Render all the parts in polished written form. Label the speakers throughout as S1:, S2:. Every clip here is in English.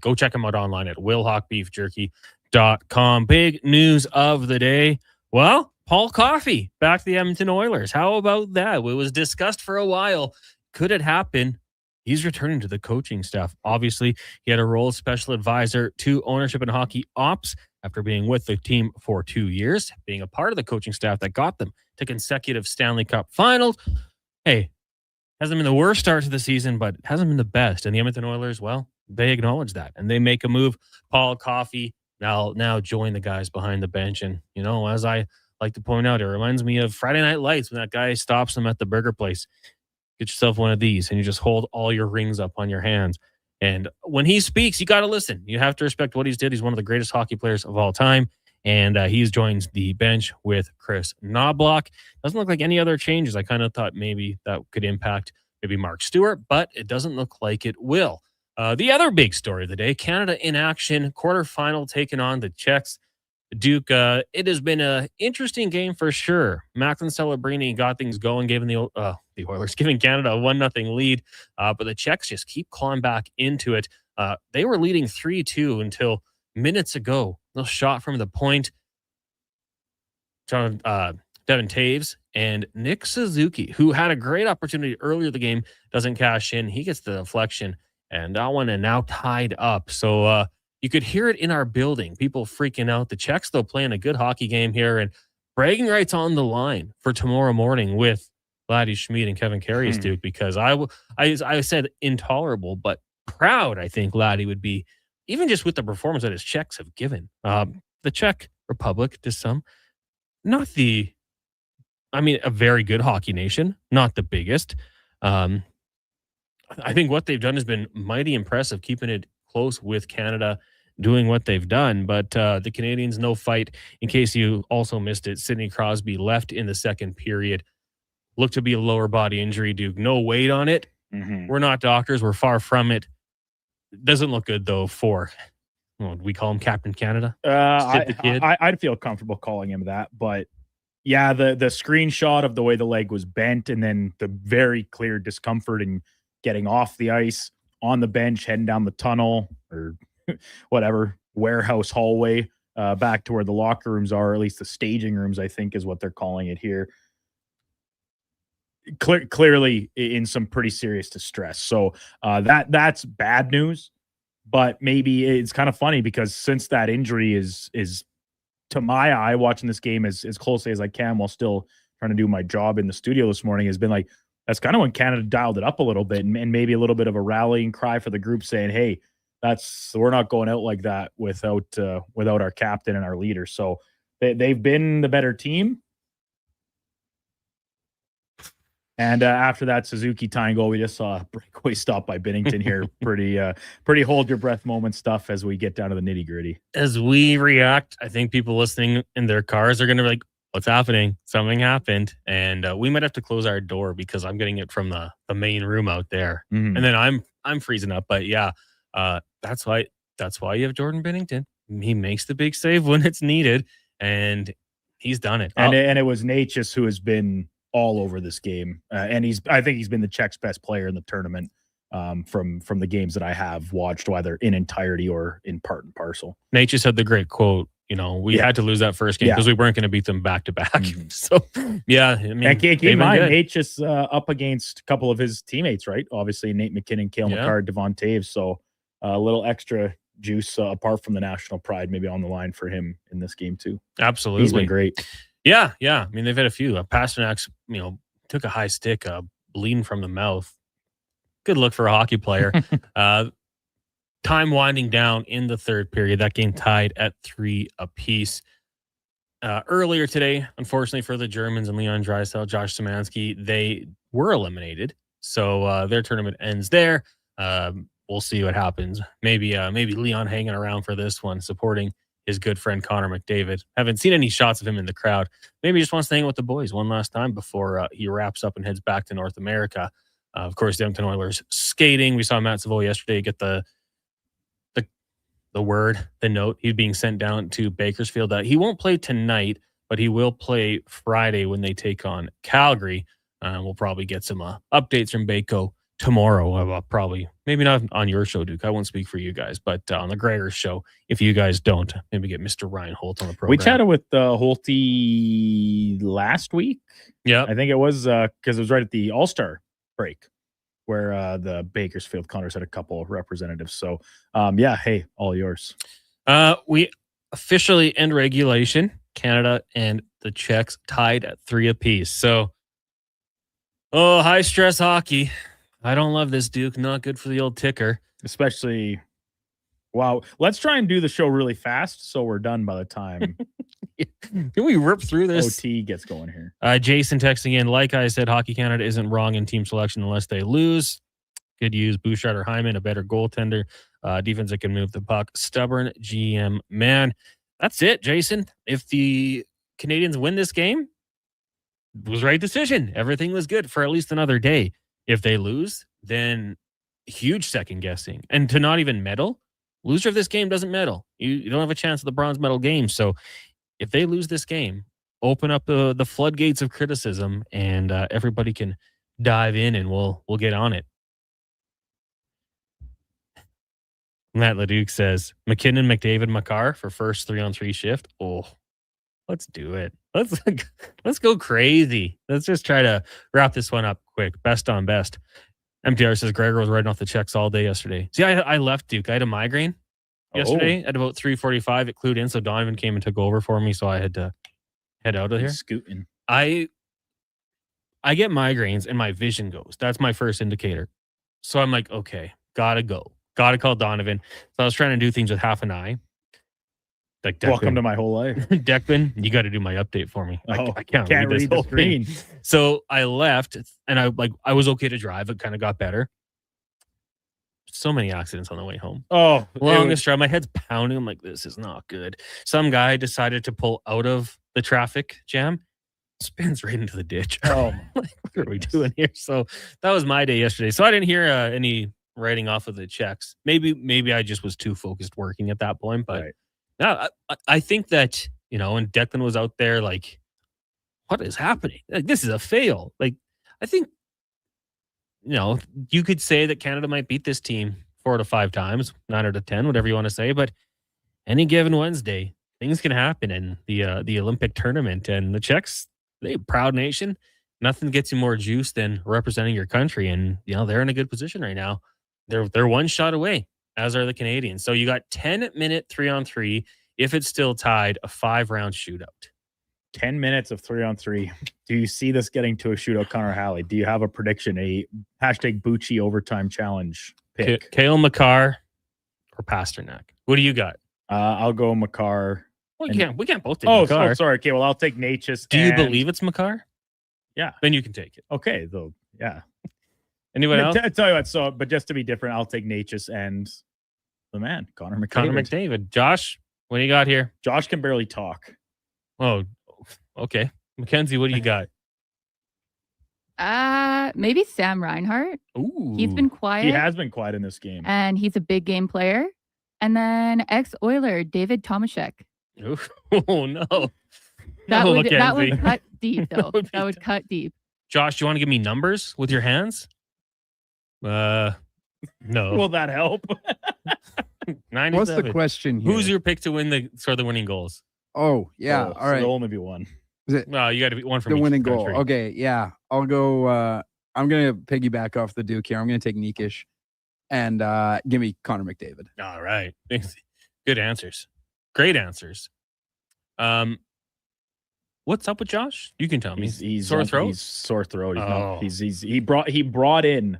S1: Go check him out online at willhawkbeefjerky.com. Big news of the day. Well, Paul Coffey back to the Edmonton Oilers. How about that? It was discussed for a while. Could it happen? He's returning to the coaching staff. Obviously, he had a role as special advisor to ownership and hockey ops after being with the team for 2 years, being a part of the coaching staff that got them to consecutive Stanley Cup finals. Hey, hasn't been the worst start to the season, but hasn't been the best. And the Edmonton Oilers, well, they acknowledge that. And they make a move. Paul Coffey now join the guys behind the bench. And, as I like to point out, it reminds me of Friday Night Lights when that guy stops them at the burger place. Get yourself one of these, and you just hold all your rings up on your hands. And when he speaks, you got to listen. You have to respect what he's did. He's one of the greatest hockey players of all time. And he's joins the bench with Chris Knobloch. Doesn't look like any other changes. I kind of thought maybe that could impact maybe Mark Stewart, but it doesn't look like it will. The other big story of the day, Canada in action, quarterfinal taking on the Czechs. Duke, it has been an interesting game for sure. Macklin Celebrini got things going, giving the Oilers, giving Canada a 1-0 lead. But the Czechs just keep clawing back into it. They were leading 3-2 until minutes ago. A shot from the point. Devin Taves and Nick Suzuki, who had a great opportunity earlier in the game, doesn't cash in. He gets the deflection, and that one is now tied up. So, you could hear it in our building. People freaking out. The Czechs, though, playing a good hockey game here, and bragging rights on the line for tomorrow morning with Vladdy Schmid and Kevin Carey's Duke, because I said intolerable, but proud, I think Vladdy would be, even just with the performance that his Czechs have given. The Czech Republic, to some, a very good hockey nation, not the biggest. I think what they've done has been mighty impressive, keeping it close with Canada, doing what they've done. But the Canadians, no fight. In case you also missed it, Sidney Crosby left in the second period. Looked to be a lower body injury, Duke. No weight on it. Mm-hmm. We're not doctors. We're far from it. Doesn't look good, though, for, we call him Captain Canada?
S2: I'd feel comfortable calling him that. But, yeah, the screenshot of the way the leg was bent and then the very clear discomfort in getting off the ice, on the bench, heading down the tunnel or whatever, warehouse hallway back to where the locker rooms are, or at least the staging rooms, I think is what they're calling it here. Clearly in some pretty serious distress. So that's bad news, but maybe it's kind of funny because since that injury is to my eye, watching this game as closely as I can while still trying to do my job in the studio this morning, has been like, that's kind of when Canada dialed it up a little bit and maybe a little bit of a rallying cry for the group saying, hey, we're not going out like that without our captain and our leader. So they've been the better team. And after that Suzuki tying goal, we just saw a breakaway stop by Binnington here. Pretty hold your breath moment stuff as we get down to the nitty gritty.
S1: As we react, I think people listening in their cars are going to be like, what's happening? Something happened. And we might have to close our door because I'm getting it from the main room out there. Mm-hmm. And then I'm freezing up. But yeah, that's why you have Jordan Binnington. He makes the big save when it's needed, and he's done it.
S2: And it was Natchez who has been all over this game. And I think he's been the Czechs' best player in the tournament from the games that I have watched, whether in entirety or in part and parcel.
S1: Natchez had the great quote, we had to lose that first game because we weren't going to beat them back to back. Mm-hmm. So, yeah.
S2: And keep in mind, Natchez up against a couple of his teammates, right? Obviously, Nate McKinnon, Cale McCarr, Devon Taves. So a little extra juice apart from the national pride maybe on the line for him in this game too.
S1: Absolutely.
S2: He's been great.
S1: Yeah. I mean, they've had a few. Pasternak's, took a high stick, bleeding from the mouth. Good look for a hockey player. Time winding down in the third period. That game tied at 3 apiece. Earlier today, unfortunately for the Germans and Leon Draisaitl, Josh Szymanski, they were eliminated. So their tournament ends there. We'll see what happens. Maybe Leon hanging around for this one, supporting his good friend Connor McDavid. Haven't seen any shots of him in the crowd. Maybe he just wants to hang out with the boys one last time before he wraps up and heads back to North America. Of course, the Edmonton Oilers skating. We saw Matt Savoy yesterday get the note. He's being sent down to Bakersfield. He won't play tonight, but he will play Friday when they take on Calgary. We'll probably get some updates from Bako tomorrow, probably. Maybe not on your show, Duke. I won't speak for you guys, but on the Gregor show, if you guys don't, maybe get Mr. Ryan Holt on the program.
S2: We chatted with Holty last week.
S1: Yeah,
S2: I think it was because it was right at the All-Star break where the Bakersfield Condors had a couple representatives. So, yeah, hey, all yours.
S1: We officially end regulation. Canada and the Czechs tied at 3 apiece. So, high stress hockey. I don't love this, Duke. Not good for the old ticker.
S2: Especially, wow. Let's try and do the show really fast so we're done by the time
S1: Can we rip through this?
S2: OT gets going here.
S1: Jason texting in, like I said, Hockey Canada isn't wrong in team selection unless they lose. Could use Bouchard or Hyman, a better goaltender. Defense that can move the puck. Stubborn GM man. That's it, Jason. If the Canadians win this game, it was the right decision. Everything was good for at least another day. If they lose, then huge second guessing. And to not even medal, loser of this game doesn't medal. You don't have a chance at the bronze medal game. So if they lose this game, open up the floodgates of criticism and everybody can dive in and we'll get on it. Matt Leduc says, McKinnon, McDavid, Makar for first 3-on-3 shift. Oh, let's do it. Let's go crazy. Let's just try to wrap this one up quick. Best on best. MTR says Gregor was writing off the checks all day yesterday. See, I left Duke. I had a migraine yesterday at about 3:45. It clued in, so Donovan came and took over for me, so I had to head out of here.
S2: Scooting.
S1: I get migraines and my vision goes. That's my first indicator. So I'm like, okay, gotta go. Gotta call Donovan. So I was trying to do things with half an eye. Like
S2: Welcome to my whole life.
S1: Declan, you got to do my update for me. I can't read
S2: the screen.
S1: So I left and I was okay to drive. It kind of got better. So many accidents on the way home.
S2: Oh,
S1: longest drive. My head's pounding. I'm like, this is not good. Some guy decided to pull out of the traffic jam, spins right into the ditch.
S2: Oh,
S1: what are we doing here? So that was my day yesterday. So I didn't hear any writing off of the checks. Maybe I just was too focused working at that point, but.
S2: Right.
S1: Yeah, I think that, when Declan was out there, like, what is happening? Like, this is a fail. Like, I think, you could say that Canada might beat this team 4 to 5 times, 9 out of 10, whatever you want to say. But any given Wednesday, things can happen in the Olympic tournament. And the Czechs, they proud nation. Nothing gets you more juice than representing your country. And, they're in a good position right now. They're one shot away, as are the Canadians. So you got 10-minute 3-on-3. If it's still tied, a 5-round shootout.
S2: 10 minutes of 3-on-3. Do you see this getting to a shootout, Connor Halley? Do you have a prediction, a hashtag Bucci overtime challenge pick?
S1: Kale Makar or Pasternak? What do you got?
S2: I'll go Makar.
S1: Well, we can't both take Makar.
S2: Oh, sorry. Okay, well, I'll take Natchez.
S1: Do you believe it's Makar?
S2: Yeah.
S1: Then you can take it.
S2: Okay, though. Yeah.
S1: Anyone else?
S2: I tell you what, but just to be different, I'll take Natchez and the man, Connor McDavid.
S1: Josh, what do you got here?
S2: Josh can barely talk.
S1: Oh, okay. Mackenzie, what do you got?
S3: Maybe Sam Reinhart.
S1: Ooh.
S3: He's been quiet.
S2: He has been quiet in this game.
S3: And he's a big game player. And then ex-Oiler, David Tomaszek.
S1: Oh, no.
S3: That would cut deep, though. That would cut deep.
S1: Josh, do you want to give me numbers with your hands? No.
S2: Will that help?
S1: 97.
S4: What's the question here?
S1: Who's your pick to win the winning goals?
S4: Oh, yeah. All right.
S2: There'll only be one.
S4: Is it
S1: No, you got to be one from
S4: the
S1: each
S4: winning
S1: country.
S4: goal? Okay, yeah. I'll go. I'm going to piggyback off the Duke here. I'm going to take Nikish and give me Connor McDavid.
S1: All right. Good answers. Great answers. What's up with Josh? You can tell me.
S2: He's
S1: sore throat.
S2: He's sore throat.
S1: Oh.
S2: He brought in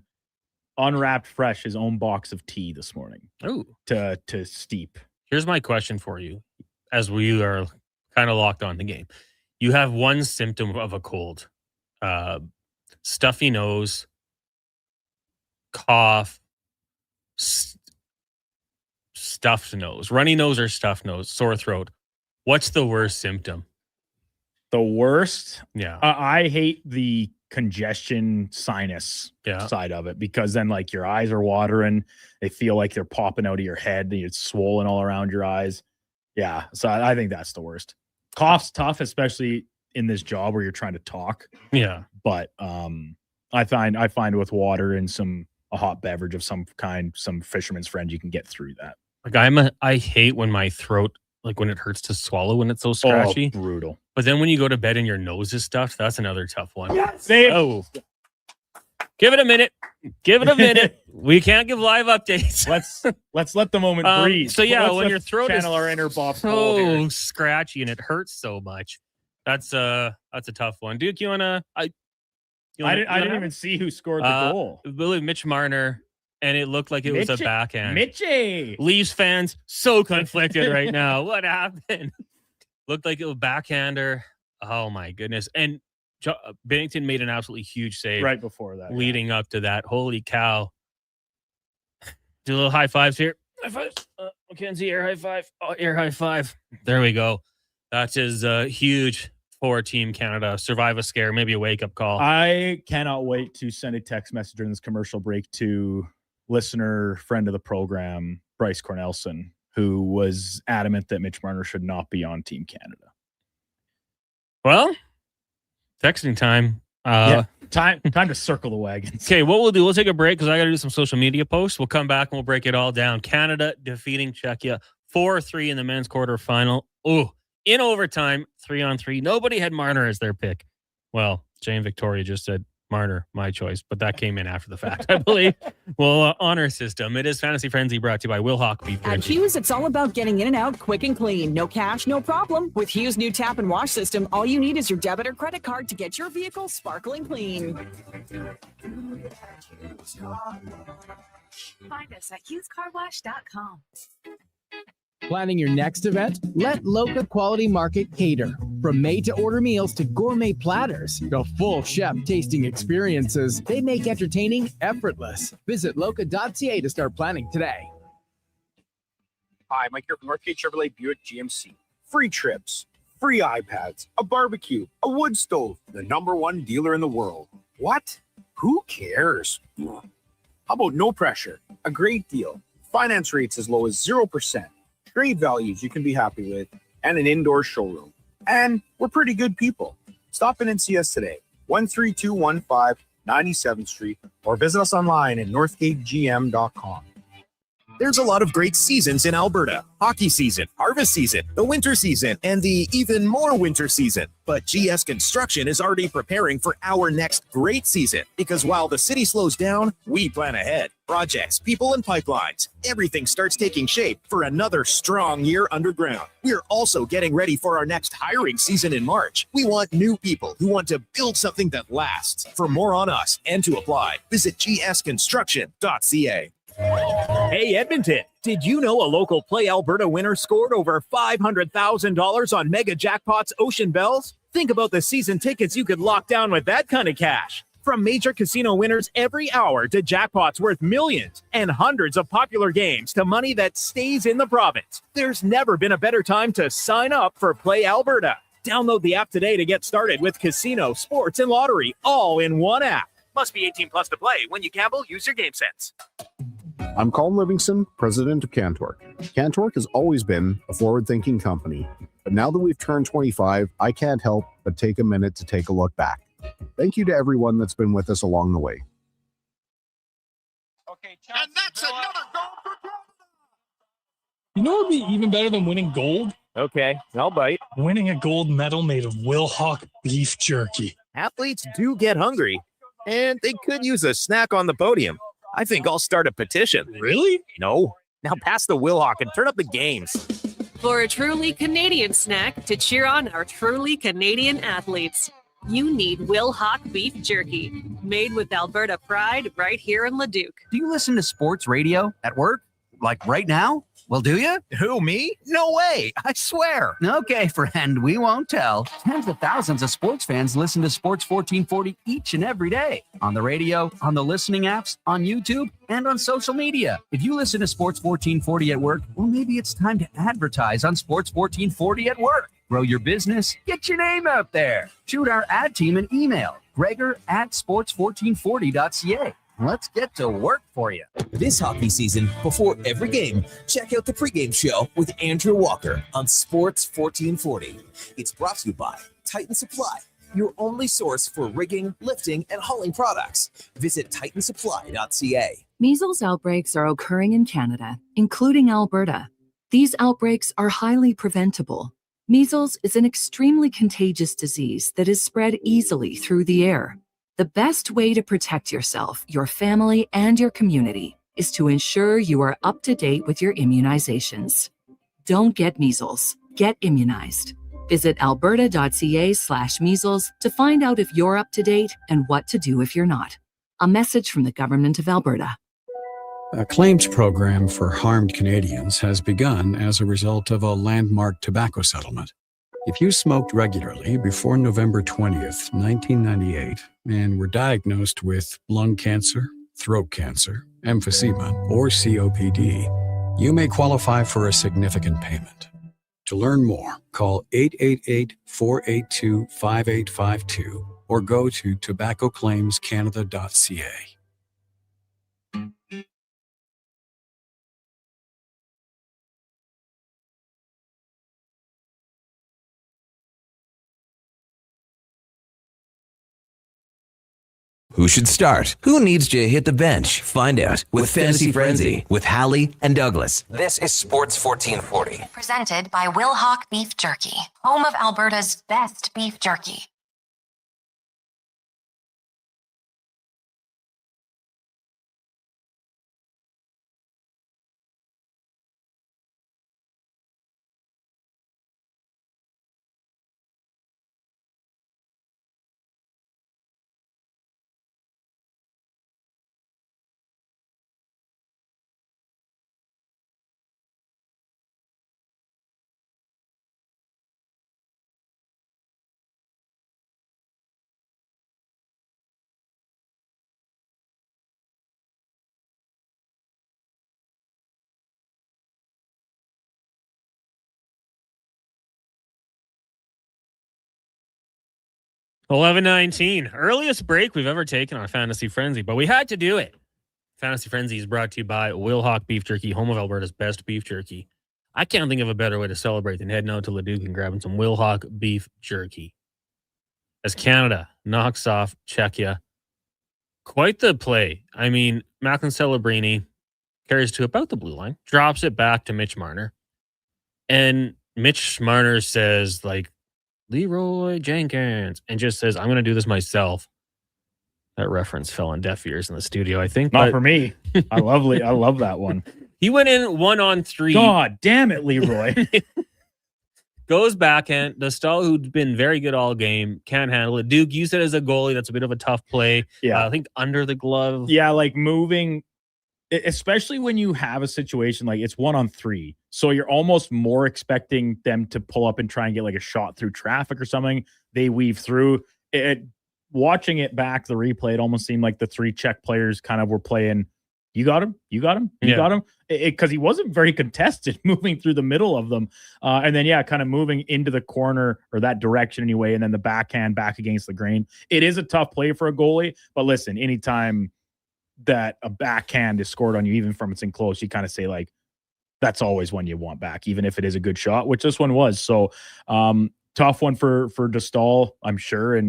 S2: unwrapped fresh his own box of tea this morning.
S1: Oh,
S2: to steep.
S1: Here's my question for you, as we are kind of locked on the game. You have one symptom of a cold: stuffy nose, cough, stuffed nose, runny nose or stuffed nose, sore throat. What's the worst symptom?
S2: The worst?
S1: Yeah.
S2: I hate the congestion sinus side of it, because then like your eyes are watering. They feel like they're popping out of your head. It's swollen all around your eyes. Yeah. So I think that's the worst. Cough's tough, especially in this job where you're trying to talk.
S1: Yeah.
S2: But I find with water and some hot beverage of some kind, some fisherman's friend, you can get through that.
S1: Like I hate when my throat, like when it hurts to swallow when it's so scratchy.
S2: Oh, brutal.
S1: But then when you go to bed and your nose is stuffed, that's another tough one.
S2: Yes.
S1: Oh. Give it a minute. Give it a minute. We can't give live updates.
S2: Let's let the moment breathe.
S1: So yeah,
S2: Let's
S1: when your throat is
S2: channel our inner Bob
S1: so
S2: Cole
S1: scratchy and it hurts so much, that's a tough one. Duke, you wanna? I
S2: didn't even see who scored the goal.
S1: I believe Mitch Marner, and it looked like it was a backhand.
S2: Mitchie.
S1: Leafs fans so conflicted right now. What happened? Looked like it was backhander. Oh my goodness! And Bennington made an absolutely huge save
S2: right before that,
S1: leading up to that. Holy cow! Do a little high fives here. High fives. Mackenzie, air high five. Oh, air high five. There we go. That is huge for Team Canada. Survive a scare, maybe a wake-up call.
S2: I cannot wait to send a text message during this commercial break to listener, friend of the program, Bryce Cornelson, who was adamant that Mitch Marner should not be on Team Canada.
S1: Well, texting time.
S2: Time to circle the wagons.
S1: Okay, what we'll do, we'll take a break because I got to do some social media posts. We'll come back and we'll break it all down. Canada defeating Czechia 4-3 in the men's quarterfinal. Oh, in overtime, 3-on-3. Nobody had Marner as their pick. Well, Jane Victoria just said Marner, my choice, but that came in after the fact, I believe. Well, honor system. It is Fantasy Frenzy, brought to you by Will Hawk Beef
S5: At Hughes, it's all about getting in and out quick and clean. No cash, no problem. With Hughes' new tap and wash system, all you need is your debit or credit card to get your vehicle sparkling clean.
S6: Find us at HughesCarWash.com.
S7: Planning your next event? Let Loca Quality Market cater. From made-to-order meals to gourmet platters, to full chef tasting experiences, they make entertaining effortless. Visit loca.ca to start planning today.
S8: Hi, Mike here from Northgate Chevrolet Buick GMC. Free trips, free iPads, a barbecue, a wood stove, the #1 dealer in the world. What? Who cares? How about no pressure, a great deal, finance rates as low as 0%, great values you can be happy with, and an indoor showroom. And we're pretty good people. Stop in and see us today, 13215 97th Street, or visit us online at northgategm.com.
S9: There's a lot of great seasons in Alberta. Hockey season, harvest season, the winter season, and the even more winter season. But GS Construction is already preparing for our next great season, because while the city slows down, we plan ahead. Projects, people, and pipelines. Everything starts taking shape for another strong year underground. We're also getting ready for our next hiring season in March. We want new people who want to build something that lasts. For more on us and to apply, visit gsconstruction.ca.
S10: Hey, Edmonton, did you know a local Play Alberta winner scored over $500,000 on Mega Jackpots Ocean Bells? Think about the season tickets you could lock down with that kind of cash. From major casino winners every hour to jackpots worth millions and hundreds of popular games to money that stays in the province, there's never been a better time to sign up for Play Alberta. Download the app today to get started with casino, sports, and lottery all in one app. Must be 18 plus to play. When you gamble, use your game sense.
S11: I'm Colin Livingston, president of Cantork. Cantork has always been a forward-thinking company, but now that we've turned 25, I can't help but take a minute to take a look back. Thank you to everyone that's been with us along the way.
S8: Okay, and that's another goal for Canada!
S12: You know what would be even better than winning gold?
S10: Okay, I'll bite.
S12: Winning a gold medal made of Will Hawk beef jerky.
S9: Athletes do get hungry, and they could use a snack on the podium. I think I'll start a petition.
S12: Really?
S9: No. Now pass the Wilhock and turn up the games.
S6: For a truly Canadian snack to cheer on our truly Canadian athletes, you need Will Hawk beef jerky, made with Alberta pride right here in Leduc.
S13: Do you listen to sports radio at work? Like right now? Well, do you?
S9: Who, me? No way. I swear.
S13: Okay, friend, we won't tell. Tens of thousands of sports fans listen to Sports 1440 each and every day. On the radio, on the listening apps, on YouTube, and on social media. If you listen to Sports 1440 at work, well, maybe it's time to advertise on Sports 1440 at work. Grow your business. Get your name out there. Shoot our ad team an email. Gregor@sports1440.ca. Let's get to work for you.
S14: This hockey season, before every game, check out the pregame show with Andrew Walker on Sports 1440. It's brought to you by Titan Supply, your only source for rigging, lifting, and hauling products. Visit titansupply.ca.
S15: Measles outbreaks are occurring in Canada, including Alberta. These outbreaks are highly preventable. Measles is an extremely contagious disease that is spread easily through the air. The best way to protect yourself, your family, and your community is to ensure you are up to date with your immunizations. Don't get measles. Get immunized. Visit alberta.ca/measles to find out if you're up to date and what to do if you're not. A message from the Government of Alberta.
S16: A claims program for harmed Canadians has begun as a result of a landmark tobacco settlement. If you smoked regularly before November 20th, 1998, and were diagnosed with lung cancer, throat cancer, emphysema, or COPD, you may qualify for a significant payment. To learn more, call 888-482-5852 or go to tobaccoclaimscanada.ca.
S17: Who should start? Who needs to hit the bench? Find out with Fantasy Frenzy with Halley and Douglas.
S18: This is Sports 1440. Presented by Will Hawk Beef Jerky, home of Alberta's best beef jerky.
S1: $11:19, earliest break we've ever taken on Fantasy Frenzy, but we had to do it. Fantasy Frenzy is brought to you by Will Hawk Beef Jerky, home of Alberta's best beef jerky. I can't think of a better way to celebrate than heading out to Leduc and grabbing some Will Hawk Beef Jerky. As Canada knocks off Czechia, quite the play. I mean, Macklin Celebrini carries to about the blue line, drops it back to Mitch Marner, and Mitch Marner says, like, Leroy Jenkins, and just says, I'm going to do this myself. That reference fell on deaf ears in the studio, I think.
S2: Not for me. I love that one.
S1: He went in 1-on-3.
S2: God damn it, Leroy.
S1: Goes backhand. The Stahl, who's been very good all game, can't handle it. Duke, you said as a goalie, that's a bit of a tough play.
S2: Yeah.
S1: I think under the glove.
S2: Yeah, like moving, especially when you have a situation like it's 1-on-3. So you're almost more expecting them to pull up and try and get like a shot through traffic or something. They weave through it. Watching it back, the replay, it almost seemed like the three Czech players kind of were playing, you got him, you got him, you got him. Because he wasn't very contested moving through the middle of them. And then, kind of moving into the corner or that direction anyway. And then the backhand back against the grain. It is a tough play for a goalie. But listen, anytime that a backhand is scored on you, even from it's in close, you kind of say like, that's always one you want back, even if it is a good shot, which this one was. So tough one for De Staal, I'm sure.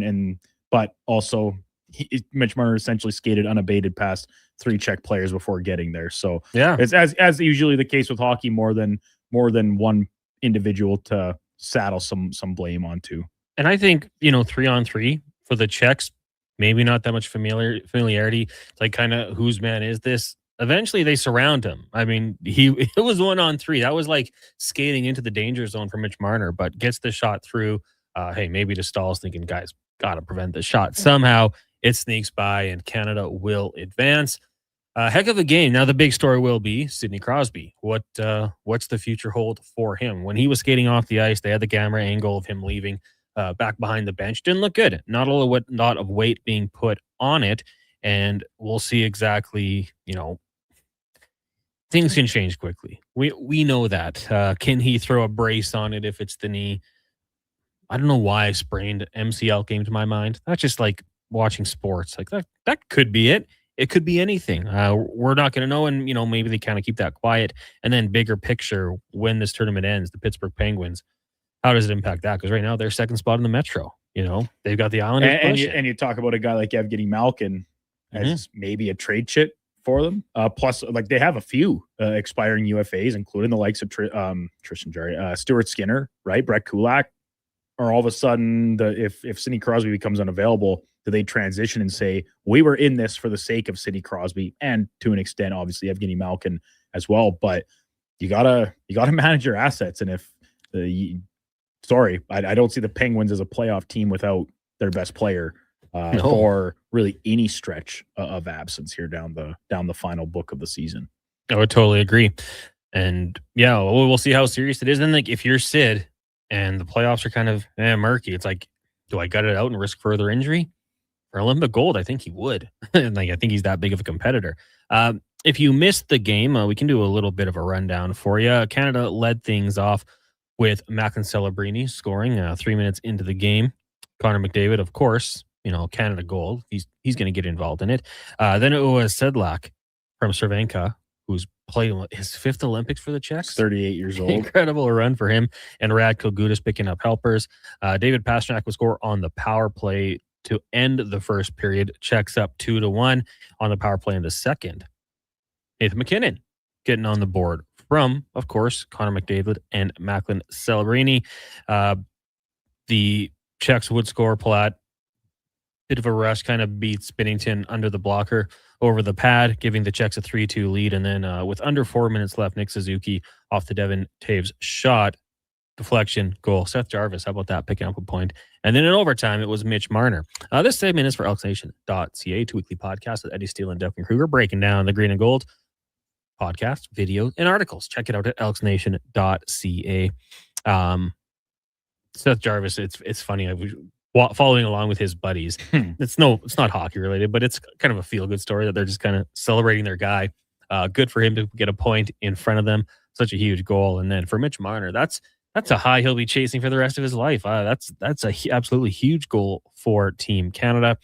S2: But also Mitch Marner essentially skated unabated past three Czech players before getting there. So
S1: yeah,
S2: it's as usually the case with hockey, more than one individual to saddle some blame onto.
S1: And I think, 3-on-3 for the Czechs, maybe not that much familiarity. It's like kind of whose man is this? Eventually they surround him. I mean, it was 1-on-3. That was like skating into the danger zone for Mitch Marner, but gets the shot through. Hey, maybe De Staal's thinking, guys, got to prevent the shot. Somehow it sneaks by and Canada will advance. Heck of a game. Now the big story will be Sidney Crosby. What's the future hold for him? When he was skating off the ice, they had the camera angle of him leaving back behind the bench. Didn't look good. Not a lot of weight being put on it. And we'll see exactly, things can change quickly. We know that. Can he throw a brace on it if it's the knee? I don't know why sprained MCL came to my mind. That's just like watching sports. Like that could be it. It could be anything. We're not going to know. And, maybe they kind of keep that quiet. And then bigger picture, when this tournament ends, the Pittsburgh Penguins, how does it impact that? Because right now they're second spot in the Metro. They've got the Islanders.
S2: And you talk about a guy like Evgeny Malkin as maybe a trade chip for them. Plus, like they have a few expiring UFAs, including the likes of Tristan Jarry, Stuart Skinner, right? Brett Kulak. Or all of a sudden, if Sidney Crosby becomes unavailable, do they transition and say, we were in this for the sake of Sidney Crosby and to an extent, obviously, Evgeny Malkin as well. But you gotta manage your assets. And if I don't see the Penguins as a playoff team without their best player for really any stretch of absence here down the final book of the season.
S1: I would totally agree. And yeah, we'll see how serious it is. And like if you're Sid and the playoffs are kind of murky, it's like, do I gut it out and risk further injury? For Olympic gold, I think he would. And I think he's that big of a competitor. If you missed the game, we can do a little bit of a rundown for you. Canada led things off with Macklin Celebrini scoring 3 minutes into the game. Connor McDavid, of course, Canada gold. He's going to get involved in it. Then it was Sedlak from Cervenka, who's played his 5th Olympics for the Czechs.
S2: 38 years old.
S1: Incredible run for him. And Radko Gudas picking up helpers. David Pastrnak would score on the power play to end the first period. Czechs up 2-1 on the power play in the second. Nathan McKinnon getting on the board from, of course, Connor McDavid and Macklin Celebrini. The Czechs would score. Palat, bit of a rush, kind of beats Binnington under the blocker over the pad, giving the Czechs a 3-2 lead. And then with under 4 minutes left, Nick Suzuki off the Devin Taves shot, deflection, goal. Seth Jarvis, how about that, picking up a point. And then in overtime, it was Mitch Marner. This segment is for elksnation.ca, 2 weekly podcast with Eddie Steele and Duncan Kruger, breaking down the green and gold podcast, video, and articles. Check it out at elksnation.ca. Seth Jarvis, it's funny. I was following along with his buddies. It's not hockey related, but it's kind of a feel-good story that they're just kind of celebrating their guy. Good for him to get a point in front of them. Such a huge goal. And then for Mitch Marner, that's a high he'll be chasing for the rest of his life. That's absolutely huge goal for Team Canada.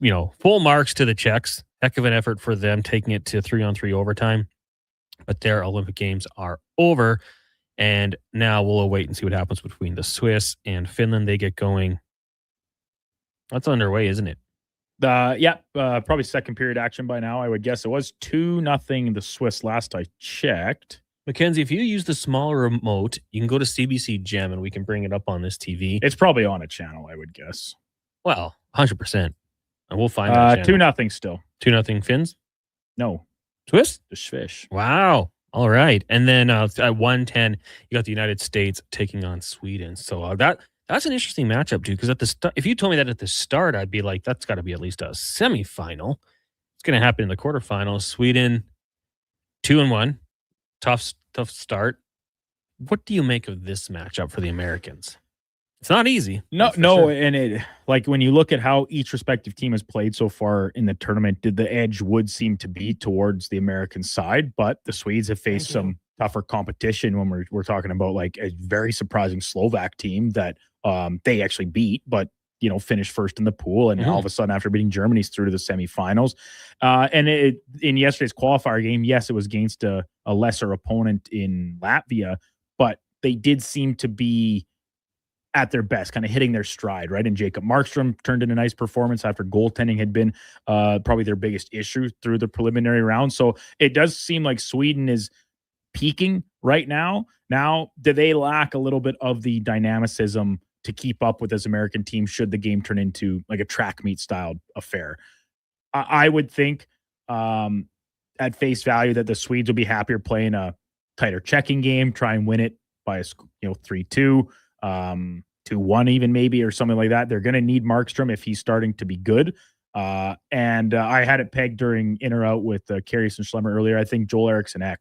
S1: Full marks to the Czechs. Heck of an effort for them, taking it to 3-on-3 overtime. But their Olympic Games are over. And now we'll wait and see what happens between the Swiss and Finland. They get going. That's underway, isn't it?
S2: Probably second period action by now. I would guess it was 2-0 the Swiss last I checked.
S1: Mackenzie, if you use the smaller remote, you can go to CBC Gem and we can bring it up on this TV.
S2: It's probably on a channel, I would guess.
S1: Well, 100%. And we'll find that
S2: 2-0 still.
S1: 2-0 Finns?
S2: No.
S1: Swiss?
S2: The Swiss.
S1: Wow. All right. And then at 1:10, you got the United States taking on Sweden. So that's an interesting matchup, dude, because if you told me that at the start, I'd be like, that's got to be at least a semifinal. It's going to happen in the quarterfinals. Sweden, 2-1. Tough start. What do you make of this matchup for the Americans? It's not easy.
S2: No,
S1: sure.
S2: And it, like, when you look at how each respective team has played so far in the tournament, the edge would seem to be towards the American side, but the Swedes have faced some tougher competition when we're talking about like a very surprising Slovak team that they actually beat, but finished first in the pool, and all of a sudden after beating Germany through to the semifinals. And in yesterday's qualifier game, yes, it was against a lesser opponent in Latvia, but they did seem to be at their best, kind of hitting their stride, right? And Jacob Markstrom turned in a nice performance after goaltending had been probably their biggest issue through the preliminary round. So it does seem like Sweden is peaking right now. Now, do they lack a little bit of the dynamicism to keep up with this American team should the game turn into like a track meet style affair? I would think at face value that the Swedes would be happier playing a tighter checking game, try and win it by 3-2. 2-1 even maybe, or something like that. They're going to need Markstrom if he's starting to be good. And I had it pegged during in or out with Karius and Schlemmer earlier. I think Joel Eriksson Ek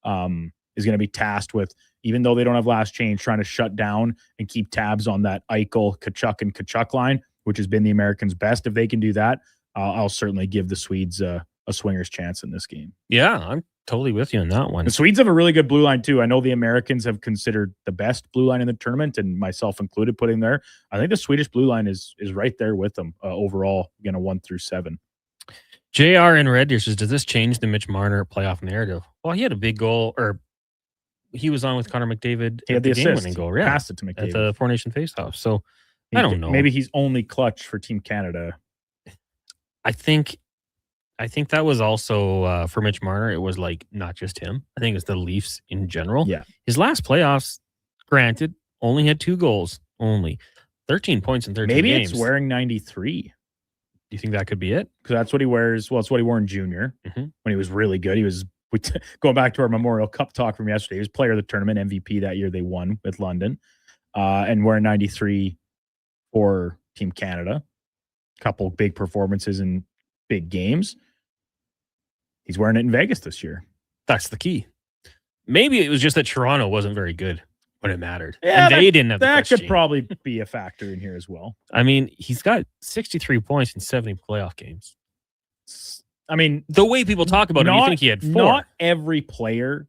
S2: is going to be tasked with, even though they don't have last change, trying to shut down and keep tabs on that Eichel, Kachuk, and Kachuk line, which has been the Americans' best. If they can do that, I'll certainly give the Swedes a swinger's chance in this game.
S1: Yeah, I'm totally with you on that one.
S2: The Swedes have a really good blue line too. I know the Americans have considered the best blue line in the tournament, and myself included, putting there. I think the Swedish blue line is right there with them overall, 1 through 7.
S1: JR in Red Deer says, does this change the Mitch Marner playoff narrative? Well, he had a big goal, or he was on with Connor McDavid.
S2: He had the assist,
S1: game-winning goal,
S2: passed it to McDavid
S1: at the Four Nation faceoff. So I don't know.
S2: Maybe he's only clutch for Team Canada.
S1: I think that was also for Mitch Marner. It was like not just him. I think it's the Leafs in general.
S2: Yeah.
S1: His last playoffs, granted, only had 2 goals. Only 13 points in 13
S2: Maybe
S1: games.
S2: it's wearing 93.
S1: Do you think that could be it?
S2: Because that's what he wears. Well, it's what he wore in junior when he was really good. He was going back to our Memorial Cup talk from yesterday. He was player of the tournament, MVP that year. They won with London, and wearing 93 for Team Canada. Couple big performances in big games. He's wearing it in Vegas this year.
S1: That's the key. Maybe it was just that Toronto wasn't very good when it mattered.
S2: Yeah,
S1: and they didn't have the
S2: that
S1: clutch
S2: could
S1: gene.
S2: probably be a factor in here as well.
S1: I mean, he's got 63 points in 70 playoff games.
S2: I mean,
S1: the way people talk about him, you think he had 4.
S2: Not every player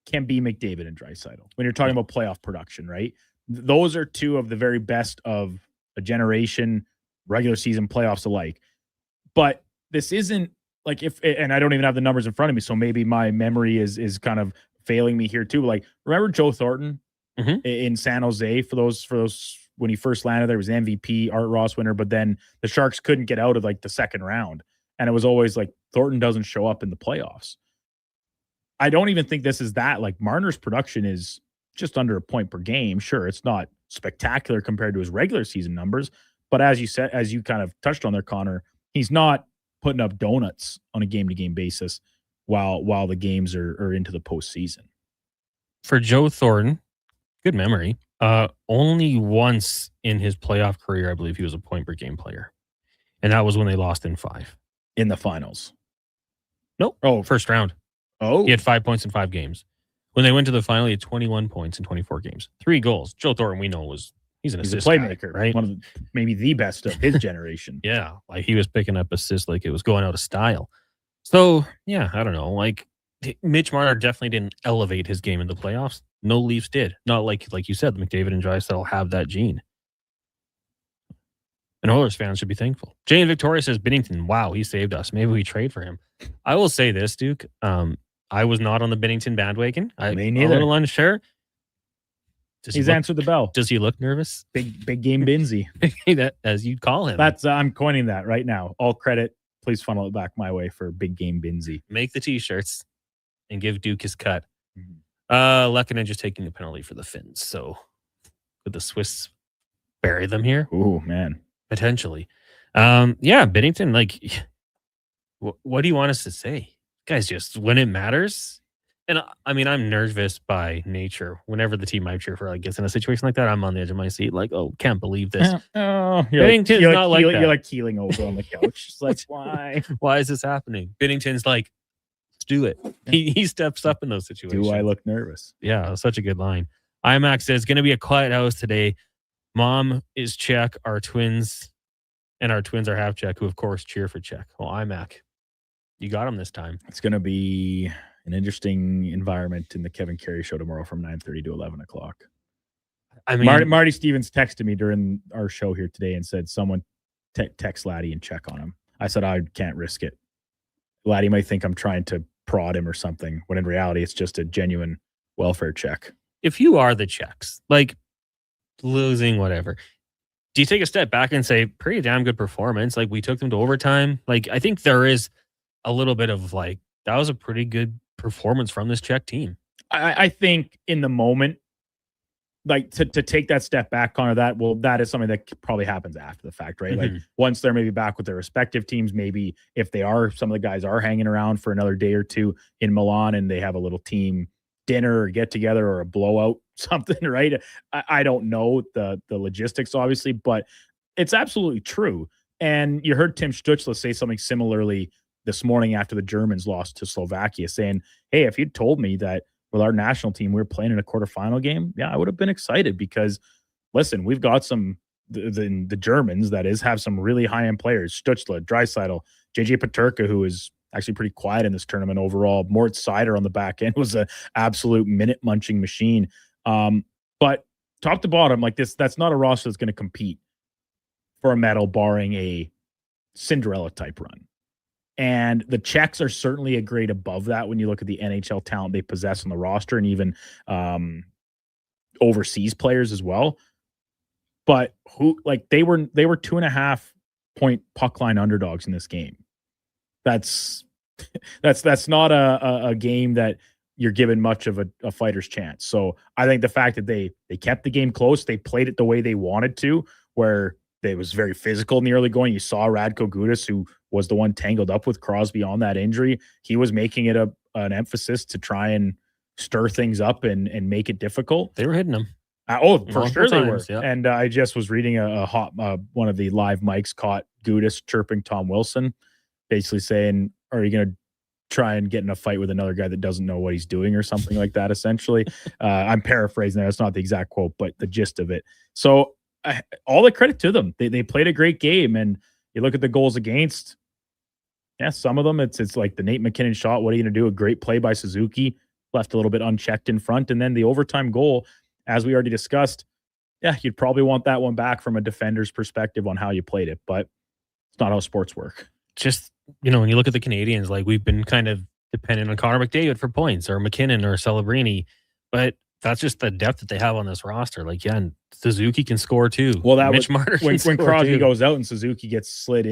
S2: can be McDavid and Draisaitl when you're talking about playoff production, right? Those are 2 of the very best of a generation, regular season playoffs alike. But this isn't like and I don't even have the numbers in front of me, so maybe my memory is kind of failing me here too. Like, remember Joe Thornton in San Jose for those when he first landed there? He was MVP, Art Ross winner, but then the Sharks couldn't get out of like the second round. And it was always like Thornton doesn't show up in the playoffs. I don't even think this is that. Like, Marner's production is just under a point per game. Sure, it's not spectacular compared to his regular season numbers, but as you said, as you kind of touched on there, Connor, he's not putting up donuts on a game-to-game basis while the games are into the postseason.
S1: For Joe Thornton, good memory. Only once in his playoff career, I believe he was a point per game player, and that was when they lost in 5
S2: in the finals.
S1: Nope. Oh, first round.
S2: Oh,
S1: he had 5 points in 5 games. When they went to the final, he had 21 points in 24 games, 3 goals. Joe Thornton, we know, he's an assist
S2: playmaker,
S1: guy, right?
S2: One of maybe the best of his generation.
S1: Yeah, like he was picking up assists like it was going out of style. So yeah, I don't know. Like, Mitch Marner definitely didn't elevate his game in the playoffs. No Leafs did. Not like you said, McDavid and Draisaitl have that gene. And Oilers fans should be thankful. Jane Victoria says, Binnington, wow, he saved us. Maybe we trade for him. I will say this, Duke. I was not on the Binnington bandwagon.
S2: Me
S1: I'm
S2: neither.
S1: a little unsure.
S2: He's answered the bell.
S1: Does he look nervous?
S2: Big game Binsey.
S1: That, as you'd call him.
S2: That's I'm coining that right now. All credit, please funnel it back my way for big game Binsey.
S1: Make the t-shirts and give Duke his cut. Lehkonen just taking the penalty for the Finns. So could the Swiss bury them here?
S2: Ooh, man.
S1: Potentially. Yeah, Binnington, like, what do you want us to say? Guys, just when it matters. And I mean, I'm nervous by nature. Whenever the team I cheer for gets in a situation like that, I'm on the edge of my seat. Like, oh, can't believe this. Binnington's not like that.
S2: You're like keeling over on the couch. Just like, why?
S1: Why is this happening? Binnington's like, let's do it. He steps up in those situations.
S2: Do I look nervous?
S1: Yeah, such a good line. IMAX says, going to be a quiet house today. Mom is Czech, our twins are half Czech, who of course cheer for Czech. Well, IMAC, you got him this time.
S2: It's going to be an interesting environment in the Kevin Carey show tomorrow from 9:30 to 11 o'clock.
S1: I mean,
S2: Marty Stevens texted me during our show here today and said someone text Laddie and check on him. I said, I can't risk it. Laddie might think I'm trying to prod him or something, when in reality, it's just a genuine welfare check.
S1: If you are the Czechs, like losing whatever, do you take a step back and say, pretty damn good performance? Like, we took them to overtime. Like, I think there is a little bit of like, that was a pretty good performance from this Czech team.
S2: I think in the moment, like to take that step back, Connor, that is something that probably happens after the fact, right? Like once they're maybe back with their respective teams, maybe if they are, some of the guys are hanging around for another day or two in Milan and they have a little team dinner or get together or a blowout, something, right? I don't know the logistics, obviously, but it's absolutely true. And you heard Tim Stützle say something similarly this morning after the Germans lost to Slovakia, saying, hey, if you'd told me that with our national team, we were playing in a quarterfinal game, yeah, I would have been excited because, listen, we've got some, the Germans, that is, have some really high-end players, Stützle, Draisaitl, JJ Peterka, who is actually pretty quiet in this tournament overall. Mort Seider on the back end was an absolute minute-munching machine. But top to bottom, like this, that's not a roster that's going to compete for a medal, barring a Cinderella-type run. And the Czechs are certainly a grade above that when you look at the NHL talent they possess on the roster and even overseas players as well. but they were 2.5 point puck line underdogs in this game. That's not a game that you're given much of a fighter's chance. So I think the fact that they kept the game close, they played it the way they wanted to, where it was very physical in the early going. You saw Radko Gudas, who was the one tangled up with Crosby on that injury. He was making it an emphasis to try and stir things up and make it difficult.
S1: They were hitting him.
S2: For sure they were.
S1: Yeah.
S2: And I just was reading one of the live mics caught Gudas chirping Tom Wilson, basically saying, are you going to try and get in a fight with another guy that doesn't know what he's doing or something like that, essentially. I'm paraphrasing that. That's not the exact quote, but the gist of it. So all the credit to them. They played a great game. And you look at the goals against, some of them, it's like the Nate McKinnon shot. What are you going to do? A great play by Suzuki, left a little bit unchecked in front. And then the overtime goal, as we already discussed, you'd probably want that one back from a defender's perspective on how you played it, but it's not how sports work.
S1: Just, when you look at the Canadians, like we've been kind of dependent on Connor McDavid for points or McKinnon or Celebrini, but that's just the depth that they have on this roster. Like, and Suzuki can score too.
S2: Well, that
S1: Mitch
S2: was
S1: Marner
S2: when Crosby goes out and Suzuki gets slid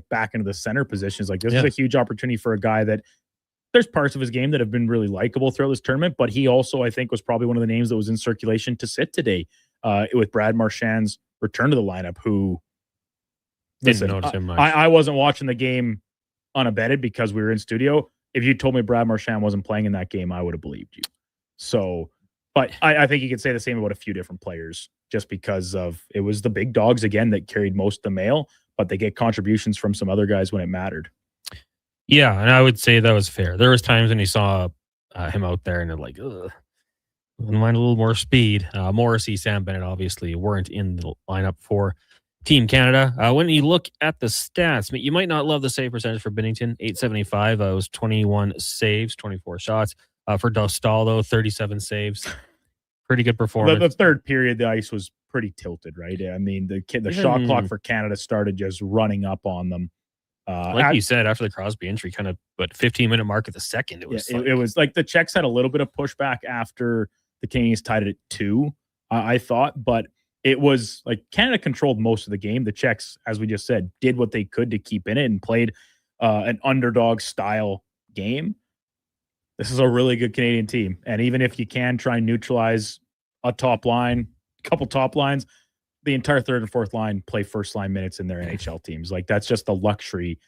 S2: back into the center positions. Like, this is a huge opportunity for a guy that there's parts of his game that have been really likable throughout this tournament, but he also, I think, was probably one of the names that was in circulation to sit today with Brad Marchand's return to the lineup, who
S1: didn't notice him much.
S2: I wasn't watching the game unabated because we were in studio. If you told me Brad Marchand wasn't playing in that game, I would have believed you. So, but I think you could say the same about a few different players, just because it was the big dogs again that carried most of the mail, but they get contributions from some other guys when it mattered.
S1: Yeah, and I would say that was fair. There was times when you saw him out there and they're like, ugh, wouldn't mind a little more speed. Morrissey, Sam Bennett obviously weren't in the lineup for Team Canada. When you look at the stats, you might not love the save percentage for Binnington, 875. It was 21 saves, 24 shots. For Dostal, though, 37 saves. Pretty good performance.
S2: The third period, the ice was pretty tilted, right? I mean, the shot clock for Canada started just running up on them.
S1: Like you said, after the Crosby injury, kind of, 15-minute mark at the second. It was
S2: it was like the Czechs had a little bit of pushback after the Canadians tied it at 2, I thought, but it was like Canada controlled most of the game. The Czechs, as we just said, did what they could to keep in it and played an underdog style game. This is a really good Canadian team. And even if you can try and neutralize a top line, a couple top lines, the entire third and fourth line play first line minutes in their NHL teams. Like, that's just the luxury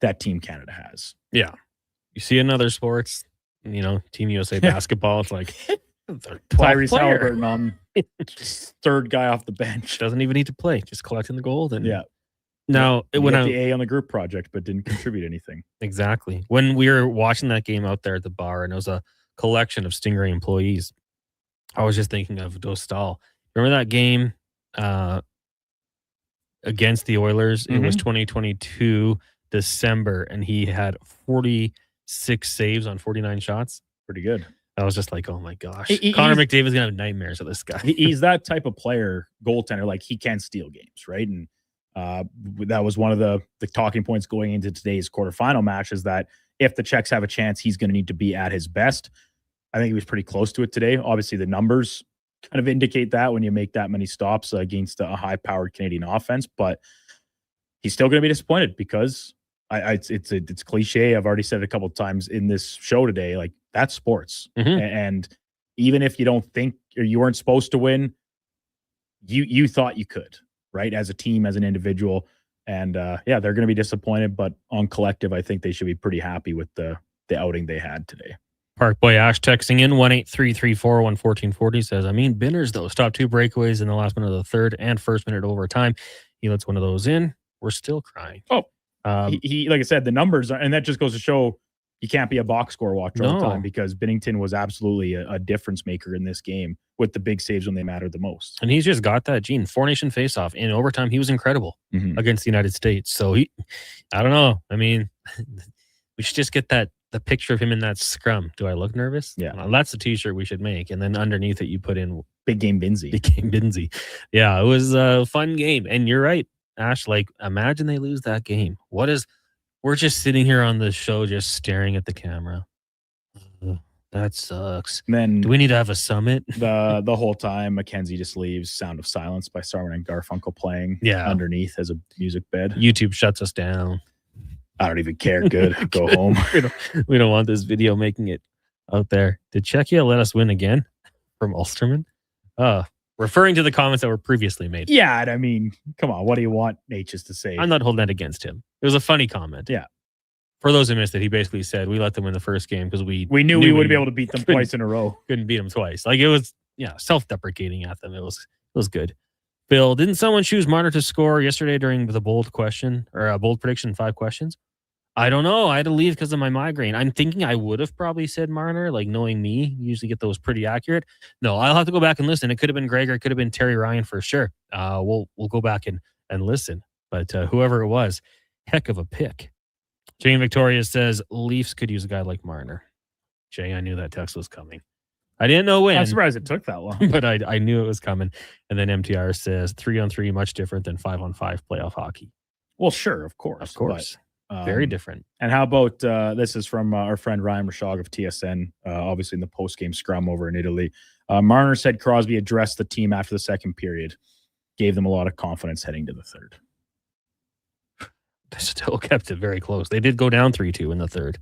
S2: that Team Canada has.
S1: Yeah. You see in other sports, Team USA basketball, it's like
S2: Tyrese Halliburton on third guy off the bench.
S1: Doesn't even need to play, just collecting the gold. And
S2: yeah.
S1: Now,
S2: when the A on the group project, but didn't contribute anything.
S1: Exactly. When we were watching that game out there at the bar, and it was a collection of Stingray employees, I was just thinking of Dostal. Remember that game against the Oilers? It was 2022 December, and he had 46 saves on 49 shots.
S2: Pretty good.
S1: I was just like, oh my gosh. Connor McDavid's gonna have nightmares of this guy.
S2: He's that type of player, goaltender. Like, he can steal games, right? And that was one of the talking points going into today's quarterfinal match, is that if the Czechs have a chance, he's going to need to be at his best. I think he was pretty close to it today. Obviously, the numbers kind of indicate that when you make that many stops against a high-powered Canadian offense, but he's still going to be disappointed because it's cliche. I've already said it a couple of times in this show today. Like, that's sports, and even if you don't think, or you weren't supposed to win, you thought you could, right? As a team, as an individual, and they're going to be disappointed. But on collective, I think they should be pretty happy with the outing they had today.
S1: Park Boy Ash texting in 1-833-401-1440 says, Binners, though, stopped 2 breakaways in the last minute of the third and first minute overtime. He lets one of those in. We're still crying.
S2: He like I said, the numbers and that just goes to show you can't be a box score watcher all the time, because Binnington was absolutely a difference maker in this game with the big saves when they mattered the most.
S1: And he's just got that gene. 4-nation faceoff in overtime. He was incredible against the United States. So I don't know. We should just get the picture of him in that scrum. Do I look nervous?
S2: Yeah.
S1: Well, that's the t-shirt we should make. And then underneath it, you put in
S2: Big Game Binsey.
S1: Big Game Binsey. Yeah, it was a fun game. And you're right, Ash. Like, imagine they lose that game. We're just sitting here on the show, just staring at the camera. That sucks.
S2: And then
S1: do we need to have a summit?
S2: The whole time, Mackenzie just leaves "Sound of Silence" by Simon and Garfunkel playing underneath as a music bed.
S1: YouTube shuts us down.
S2: I don't even care. Good. Go home.
S1: We don't want this video making it out there. Did Czechia let us win again? From Ulsterman? Referring to the comments that were previously made.
S2: Yeah, and I mean, come on. What do you want Natchez to say?
S1: I'm not holding that against him. It was a funny comment.
S2: Yeah.
S1: For those who missed it, he basically said, we let them win the first game because we
S2: knew we would be able to beat them twice in a row.
S1: Couldn't beat them twice. Like, it was, self-deprecating at them. It was good. Bill, didn't someone choose Marner to score yesterday during the bold question or a bold prediction, 5 questions? I don't know. I had to leave because of my migraine. I'm thinking I would have probably said Marner, like knowing me, usually get those pretty accurate. No, I'll have to go back and listen. It could have been Gregor. It could have been Terry Ryan for sure. We'll go back and listen. But whoever it was, heck of a pick. Jane Victoria says Leafs could use a guy like Marner. Jay, I knew that text was coming. I didn't know when.
S2: I'm surprised it took that long.
S1: But I knew it was coming. And then MTR says 3-on-3 much different than 5-on-5 playoff hockey.
S2: Well, sure, of course.
S1: Of course.
S2: But,
S1: very different.
S2: And how about this is from our friend Ryan Rashog of TSN, obviously in the post-game scrum over in Italy. Marner said Crosby addressed the team after the second period, gave them a lot of confidence heading to the third.
S1: They still kept it very close. They did go down 3-2 in the third.